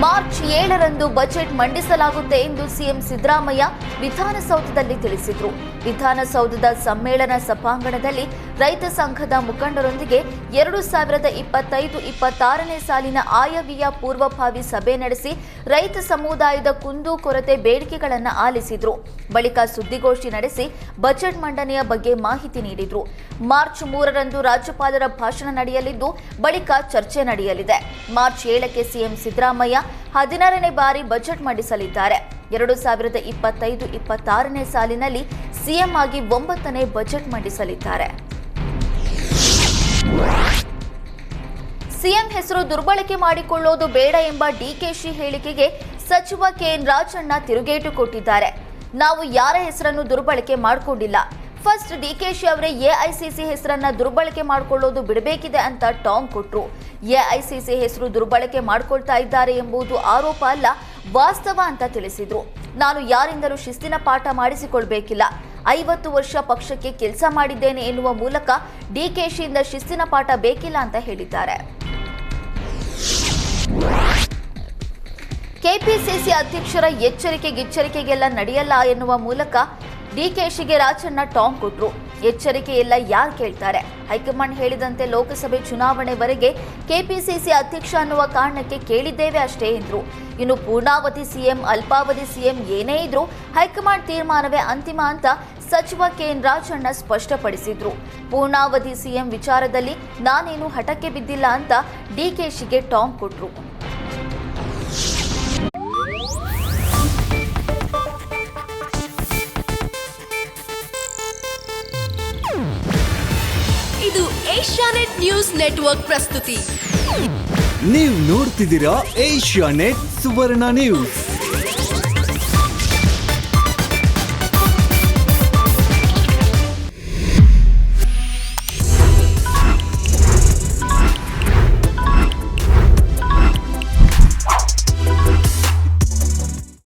March 7ರಂದು budget ಮಂಡಿಸಲಾಗುತ್ತೆ ಎಂದು CM Siddaramaiah ವಿಧಾನಸೌಧದಲ್ಲಿ ತಿಳಿಸಿದರು. ವಿಧಾನಸೌಧದ ಸಮ್ಮೇಳನ ಸಭಾಂಗಣದಲ್ಲಿ ರೈತ ಸಂಘದ ಮುಖಂಡರೊಂದಿಗೆ 2025-26ನೇ ಸಾಲಿನ ಆಯವ್ಯಯ ಪೂರ್ವಭಾವಿ ಸಭೆ ನಡೆಸಿ ರೈತ ಸಮುದಾಯದ ಕುಂದುಕೊರತೆ ಬೇಡಿಕೆಗಳನ್ನು ಆಲಿಸಿದರು. ಬಳಿಕ ಸುದ್ದಿಗೋಷ್ಠಿ ನಡೆಸಿ ಬಜೆಟ್ ಮಂಡನೆಯ ಬಗ್ಗೆ ಮಾಹಿತಿ ನೀಡಿದರು. ಮಾರ್ಚ್ 3ರಂದು ರಾಜ್ಯಪಾಲರ ಭಾಷಣ ನಡೆಯಲಿದ್ದು ಬಳಿಕ ಚರ್ಚೆ ನಡೆಯಲಿದೆ. ಮಾರ್ಚ್ 7ಕ್ಕೆ ಸಿಎಂ ಸಿದ್ದರಾಮಯ್ಯ 16ನೇ ಬಾರಿ ಬಜೆಟ್ ಮಂಡಿಸಲಿದ್ದಾರೆ. 2025-26ನೇ ಸಾಲಿನಲ್ಲಿ ಸಿಎಂ ಆಗಿ 9ನೇ ಬಜೆಟ್ ಮಂಡಿಸಲಿದ್ದಾರೆ. ಸಿಎಂ ಹೆಸರು ದುರ್ಬಳಕೆ ಮಾಡಿಕೊಳ್ಳೋದು ಬೇಡ ಎಂಬ ಡಿಕೆಶಿ ಹೇಳಿಕೆಗೆ ಸಚಿವ ಕೆಎನ್ ರಾಜಣ್ಣ ತಿರುಗೇಟು ಕೊಟ್ಟಿದ್ದಾರೆ. ನಾವು ಯಾರ ಹೆಸರನ್ನು ದುರ್ಬಳಕೆ ಮಾಡಿಕೊಂಡಿಲ್ಲ. ಫಸ್ಟ್ ಡಿಕೆಶಿ ಅವರೇ ಎಐಸಿಸಿ ಹೆಸರನ್ನ ದುರ್ಬಳಕೆ ಮಾಡಿಕೊಳ್ಳೋದು ಬಿಡಬೇಕಿದೆ ಅಂತ ಟಾಂಗ್ ಕೊಟ್ರು. ಎಐಸಿಸಿ ಹೆಸರು ದುರ್ಬಳಕೆ ಮಾಡಿಕೊಳ್ತಾ ಇದ್ದಾರೆ ಎಂಬುದು ಆರೋಪ ಅಲ್ಲ, ವಾಸ್ತವ ಅಂತ ತಿಳಿಸಿದ್ರು. ನಾನು ಯಾರಿಂದಲೂ ಶಿಸ್ತಿನ ಪಾಠ ಮಾಡಿಸಿಕೊಳ್ಬೇಕಿಲ್ಲ. 50 ವರ್ಷ ಪಕ್ಷಕ್ಕೆ ಕೆಲಸ ಮಾಡಿದ್ದೇನೆ ಎನ್ನುವ ಮೂಲಕ ಡಿಕೆಶಿಯಿಂದ ಶಿಸ್ತಿನ ಪಾಠ ಬೇಕಿಲ್ಲ ಅಂತ ಹೇಳಿದ್ದಾರೆ. ಕೆಪಿಸಿಸಿ ಅಧ್ಯಕ್ಷರ ಎಚ್ಚರಿಕೆಗೆಲ್ಲ ನಡೆಯಲ್ಲ ಎನ್ನುವ ಮೂಲಕ ಡಿಕೆಶಿಗೆ ರಾಜಣ್ಣ ಟಾಂಗ್ ಕೊಟ್ರು. ಎಚ್ಚರಿಕೆ ಎಲ್ಲ ಯಾರು ಕೇಳ್ತಾರೆ? ಹೈಕಮಾಂಡ್ ಹೇಳಿದಂತೆ ಲೋಕಸಭೆ ಚುನಾವಣೆವರೆಗೆ ಕೆಪಿಸಿಸಿ ಅಧ್ಯಕ್ಷ ಅನ್ನುವ ಕಾರಣಕ್ಕೆ ಕೇಳಿದ್ದೇವೆ ಅಷ್ಟೇ ಎಂದ್ರು. ಇನ್ನು ಪೂರ್ಣಾವಧಿ ಸಿಎಂ ಅಲ್ಪಾವಧಿ ಸಿಎಂ ಏನೇ ಇದ್ರೂ ಹೈಕಮಾಂಡ್ ತೀರ್ಮಾನವೇ ಅಂತಿಮ ಅಂತ ಸಚಿವ ಕೆಎನ್ ರಾಜಣ್ಣ ಸ್ಪಷ್ಟಪಡಿಸಿದ್ರು. ಪೂರ್ಣಾವಧಿ ಸಿಎಂ ವಿಚಾರದಲ್ಲಿ ನಾನೇನು ಹಠಕ್ಕೆ ಬಿದ್ದಿಲ್ಲ ಅಂತ ಡಿಕೆಶಿಗೆ ಟಾಂಗ್ ಕೊಟ್ರು. ಇದು ಏಷ್ಯಾನೆಟ್ ನ್ಯೂಸ್ ನೆಟ್ವರ್ಕ್ ಪ್ರಸ್ತುತಿ. ನೀವು ನೋಡ್ತಿದ್ದೀರಾ ಏಷ್ಯಾನೆಟ್ ಸುವರ್ಣ ನ್ಯೂಸ್.